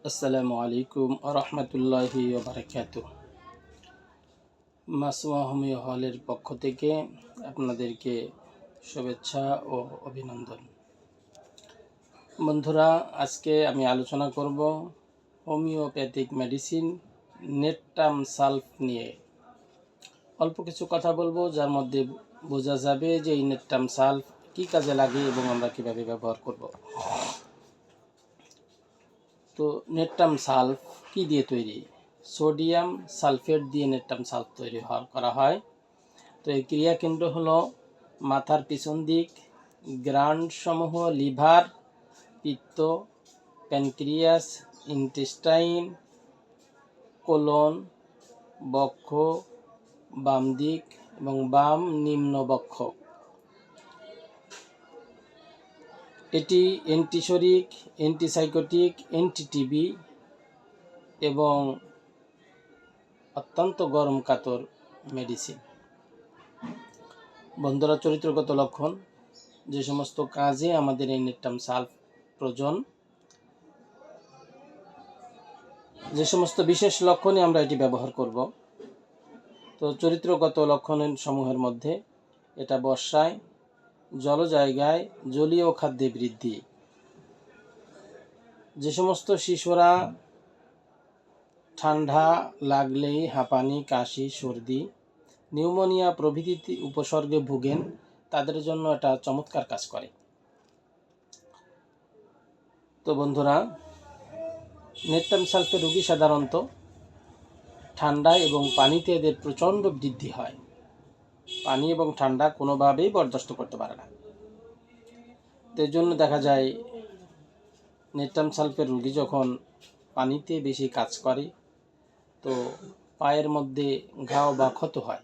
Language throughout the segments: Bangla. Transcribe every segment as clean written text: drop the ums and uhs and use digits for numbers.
আসসালামু আলাইকুম রহমতুল্লাহি বারাকাতুহু। মাসুমা হোমিও হলের পক্ষ থেকে আপনাদেরকে শুভেচ্ছা ও অভিনন্দন। বন্ধুরা, আজকে আমি আলোচনা করব হোমিওপ্যাথিক মেডিসিন নেটটাম সালফ নিয়ে। অল্প কিছু কথা বলবো, যার মধ্যে বোঝা যাবে যে এই নেটটাম সালফ কী কাজে লাগে এবং আমরা কীভাবে ব্যবহার করব। তো নেটটাম সালফ কি দিয়ে তৈরি? সোডিয়াম সালফেট দিয়ে নেটটাম সালফ তৈরি করা হয়। তো এই ক্রিয়াকেন্দ্র হলো মাথার পিছন দিক, গ্ল্যান্ডসমূহ লিভার, পিত্ত, প্যানক্রিয়াস, ইন্টেস্টাইন, কোলন, বক্ষ, বাম দিক এবং বাম নিম্ন বক্ষ। এটি অ্যান্টিসরিক, অ্যান্টিসাইকোটিক, অ্যান্টিটিবি এবং অত্যন্ত গরম কাতর মেডিসিন। বন্ধুরা, চরিত্রগত লক্ষণ, যে সমস্ত কাজে আমাদের এই নেটটাম সালফ প্রয়োজন, যে সমস্ত বিশেষ লক্ষণে আমরা এটি ব্যবহার করব। তো চরিত্রগত লক্ষণের সমূহের মধ্যে এটা বর্ষায়, জল জায়গায়, জলীয় খাদ্যে বৃদ্ধি। যে সমস্ত শিশুরা ঠান্ডা লাগলেই হাঁপানি, কাশি, সর্দি, নিউমোনিয়া প্রভৃতি উপসর্গে ভুগেন, তাদের জন্য এটা চমৎকার কাজ করে। তো বন্ধুরা, নেটটাম সালফের রোগী সাধারণত ঠান্ডা এবং পানিতে এদের প্রচণ্ড বৃদ্ধি হয়। পানি এবং ঠান্ডা কোনোভাবেই বরদাস্ত করতে পারে না। তো এর জন্য দেখা যায় নেটটাম সালফের রোগী যখন পানিতে বেশি কাজ করে, তো পায়ের মধ্যে ঘাও বা ক্ষত হয়,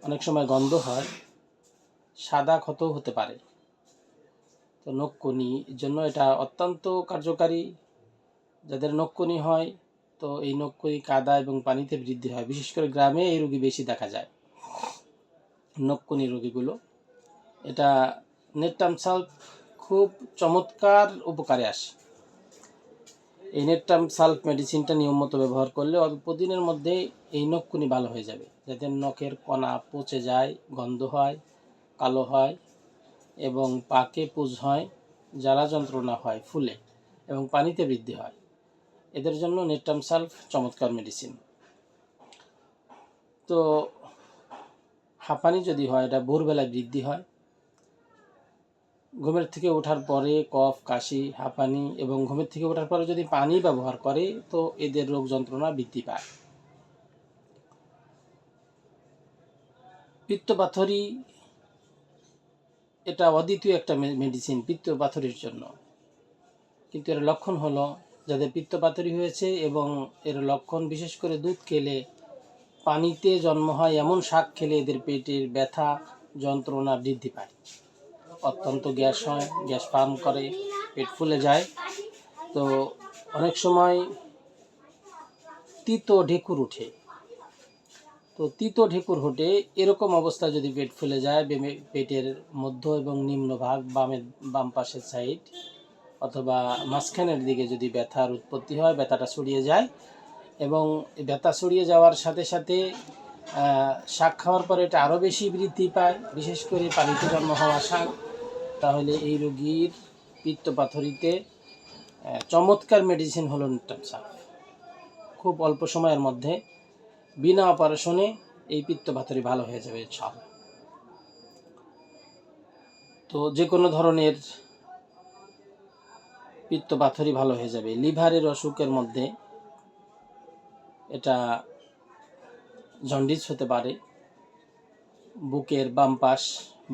অনেক সময় গন্ধ হয়, সাদা ক্ষতও হতে পারে। তো নখকুনি জন্য এটা অত্যন্ত কার্যকারী। যাদের নখকুনি হয়, তো এই নখকুনি কাদা এবং পানিতে বৃদ্ধি হয়। বিশেষ করে গ্রামে এই রোগী বেশি দেখা যায়, নখকুনি রোগীগুলো। এটা নেটটাম সালফ খুব চমৎকার উপকারে আসে। এই নেটটাম সালফ মেডিসিনটা নিয়মিত ব্যবহার করলে অল্প দিনের মধ্যে এই নখকুনি ভালো হয়ে যাবে। যাদের নখের কণা পচে যায়, গন্ধ হয়, কালো হয় এবং পাকে পুঁজ হয়, জ্বালা যন্ত্রণা হয়, ফুলে এবং পানিতে বৃদ্ধি হয়, এদের জন্য নেটটাম সালফ চমৎকার মেডিসিন। তো হাঁপানি যদি হয়, এটা ভোরবেলায় বৃদ্ধি হয়। ঘুমের থেকে ওঠার পরে কফ, কাশি, হাঁপানি এবং ঘুমের থেকে ওঠার পরে যদি পানি ব্যবহার করে, তো এদের রোগ যন্ত্রণা বৃদ্ধি পায়। পিত্তপাথড়ী, এটা অদ্বিতীয় একটা মেডিসিন পিত্তপাথড়ীর জন্য। কিন্তু এর লক্ষণ হলো, যাদের পিত্তপাথড়ী হয়েছে এবং এর লক্ষণ বিশেষ করে দুধ খেলে, পানিতে জন্ম হয় এমন শাক খেলে এদের পেটের ব্যথা যন্ত্রণা বৃদ্ধি পায়, অত্যন্ত গ্যাস হয়, গ্যাস ফার্ম করে, পেট ফুলে যায়। তো অনেক সময় তিতো ঢেকুর উঠে। তো তিতো ঢেকুর ওঠে, এরকম অবস্থা যদি পেট ফুলে যায়, পেটের মধ্য এবং নিম্ন ভাগ, বাম পাশের সাইড অথবা মাঝখানের দিকে যদি ব্যথার উৎপত্তি হয়, ব্যথাটা ছড়িয়ে যায় এবং ব্যথা ছড়িয়ে যাওয়ার সাথে সাথে শাক খাওয়ার পরে এটা আরও বেশি বৃদ্ধি পায়, বিশেষ করে পানিতে জন্ম হওয়া শাক, তাহলে এই রোগীর পিত্তপাথড়ীতে চমৎকার মেডিসিন হলো নেটটাম সালফ। খুব অল্প সময়ের মধ্যে বিনা অপারেশনে এই পিত্তপাথড়ী ভালো হয়ে যাবে ইনশাআল্লাহ। তো যে কোনো ধরনের পিত্তপাথড়ী ভালো হয়ে যাবে। লিভারের অসুখের মধ্যে এটা জন্ডিস হতে পারে, বুকের বাম পাশ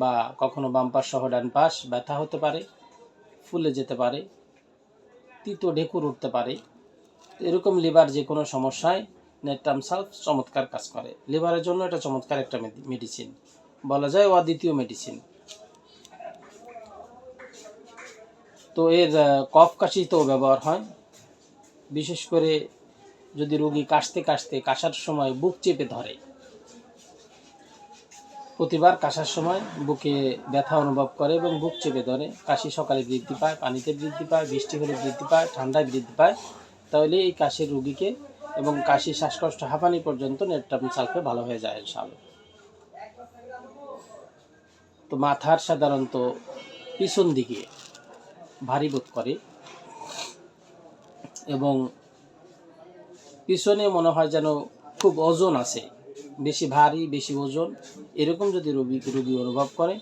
বা কখনো বাম পাশ সহ ডান পাশ ব্যথা হতে পারে, ফুলে যেতে পারে, তিতো ঢেকুর উঠতে পারে। এরকম লিভার যে কোনো সমস্যায় নেটটাম সালফ চমৎকার কাজ করে। লিভারের জন্য এটা চমৎকার একটা মেডিসিন, বলা যায় অদ্বিতীয় মেডিসিন। তো এর কফ কাশিতেও ব্যবহার হয়। বিশেষ করে যদি রোগী কাশতে কাশার সময় বুক চেপে ধরে, প্রতিবার কাশার সময় বুকে ব্যথা অনুভব করে এবং বুক চেপে ধরে, কাশি সকালে বৃদ্ধি পায়, পানিতে বৃদ্ধি পায়, বৃষ্টি হলে বৃদ্ধি পায়, ঠান্ডায় বৃদ্ধি পায়, তাহলে এই কাশির রুগীকে এবং কাশি, শ্বাসকষ্ট, হাঁপানি পর্যন্ত নেট্রাম সালফে ভালো হয়ে যায় ইনশাআল্লাহ। তো মাথার সাধারণত পিছন দিকে ভারী বোধ করে এবং পিছনে মনে হয় যেন খুব ওজন আছে, বেশি ভারী, বেশি ওজন, এরকম যদি রোগী অনুভব করে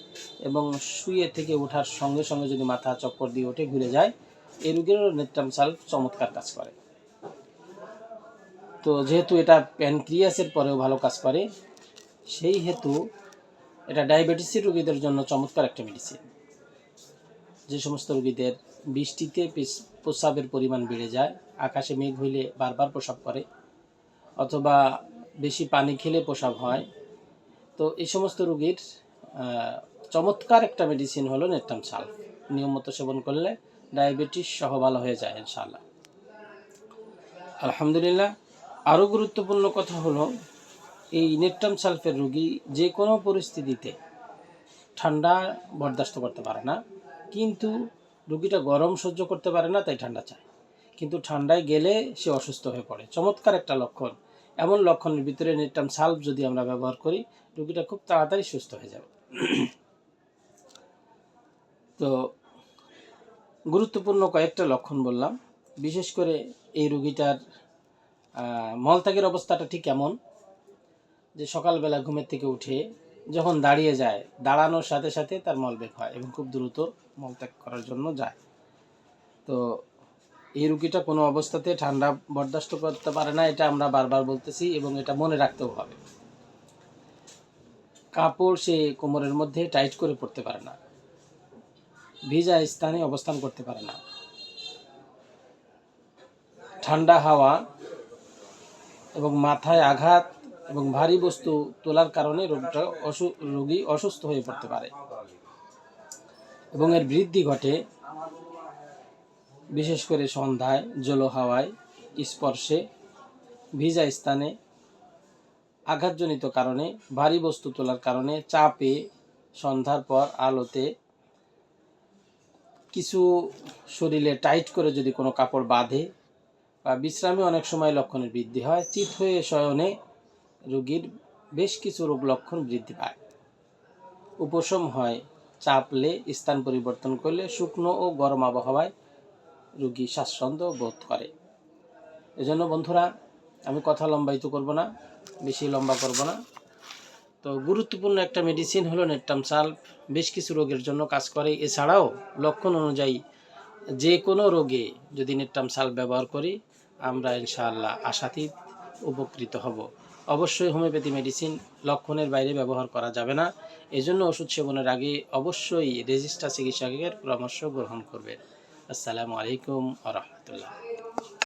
এবং শুয়ে থেকে ওঠার সঙ্গে সঙ্গে যদি মাথা চক্কর দিয়ে ওঠে, ঘুরে যায়, এই রোগীরও নেট্রাম সালফ চমৎকার কাজ করে। তো যেহেতু এটা প্যানক্রিয়াসের পরেও ভালো কাজ করে, সেই হেতু এটা ডায়াবেটিসের রোগীদের জন্য চমৎকার একটা মেডিসিন। যে সমস্ত রোগীদের বৃষ্টিতে প্রস্রাবের পরিমাণ বেড়ে যায়, আকাশে মেঘ হইলে বারবার প্রস্রাব করে, অথবা বেশি পানি খেলে প্রস্রাব হয়, তো এই সমস্ত রোগীর চমৎকার একটা মেডিসিন হলো নেট্রাম সালফ। নিয়মিত সেবন করলে ডায়াবেটিস সহ ভালো হয়ে যায় ইনশাআল্লাহ। আলহামদুলিল্লাহ। আরও গুরুত্বপূর্ণ কথা হলো, এই নেট্রাম সালফের রোগী যে কোনো পরিস্থিতিতে ঠান্ডা বরদাস্ত করতে পারে না, কিন্তু রোগীটা গরম সহ্য করতে পারে না, তাই ঠান্ডা চায়, কিন্তু ঠান্ডায় গেলে সে অসুস্থ হয়ে পড়ে। চমৎকার একটা লক্ষণ। এমন লক্ষণের ভিতরে নেট্রাম সালফ যদি আমরা ব্যবহার করি, রোগীটা খুব তাড়াতাড়ি সুস্থ হয়ে যাবে। তো গুরুত্বপূর্ণ কয়েকটা লক্ষণ বললাম। বিশেষ করে এই রোগীটার মলত্যাগের অবস্থাটা ঠিক এমন যে সকালবেলা ঘুমের থেকে উঠে যখন দাঁড়িয়ে যায়, দাঁড়ানোর সাথে সাথে তার মল বের হয় এবং খুব দ্রুত মলত্যাগ করার জন্য যায়। তো এই রোগীটা কোনো অবস্থাতে ঠান্ডা বরদাস্ত করতে পারে না, এটা আমরা বারবার বলতেছি এবং এটা মনে রাখতেও হবে। কাপড় সে কোমরের মধ্যে টাইট করে পড়তে পারে না, ভিজা স্থানে অবস্থান করতে পারে না, ঠান্ডা হাওয়া এবং মাথায় আঘাত এবং ভারী বস্তু তোলার কারণে রোগী অসুস্থ হয়ে পড়তে পারে এবং এর বৃদ্ধি ঘটে বিশেষ করে সন্ধ্যায়, জলো হাওয়ায়, স্পর্শে, ভিজা স্থানে, আঘাতজনিত কারণে, ভারী বস্তু তোলার কারণে, চাপে, সন্ধ্যার পর আলোতে, কিছু শরীরে টাইট করে যদি কোনো কাপড় বাঁধে বা বিশ্রামে অনেক সময় লক্ষণের বৃদ্ধি হয়। চিত হয়ে শয়নে রোগীর বেশ কিছু রোগ লক্ষণ বৃদ্ধি পায়। উপশম হয় চাপলে, স্থান পরিবর্তন করলে, শুকনো ও গরম আবহাওয়ায় রোগী স্বাচ্ছন্দ্য বোধ করে। এজন্য বন্ধুরা, আমি কথা লম্বায়িত করব না, বেশি লম্বা করব না। তো গুরুত্বপূর্ণ একটা মেডিসিন হলো নেট্রাম সালফ, বেশ কিছু রোগের জন্য কাজ করে। এছাড়াও লক্ষণ অনুযায়ী যে কোনো রোগে যদি নেট্রাম সালফ ব্যবহার করি, আমরা ইনশাআল্লাহ আশাতীত উপকৃত হব। অবশ্যই হোমিওপ্যাথি মেডিসিন লক্ষণের বাইরে ব্যবহার করা যাবে না। এজন্য ওষুধ সেবনের আগে অবশ্যই রেজিস্টার চিকিৎসকের পরামর্শ গ্রহণ করবেন। আসসালামু আলাইকুম ওয়া রাহমাতুল্লাহ।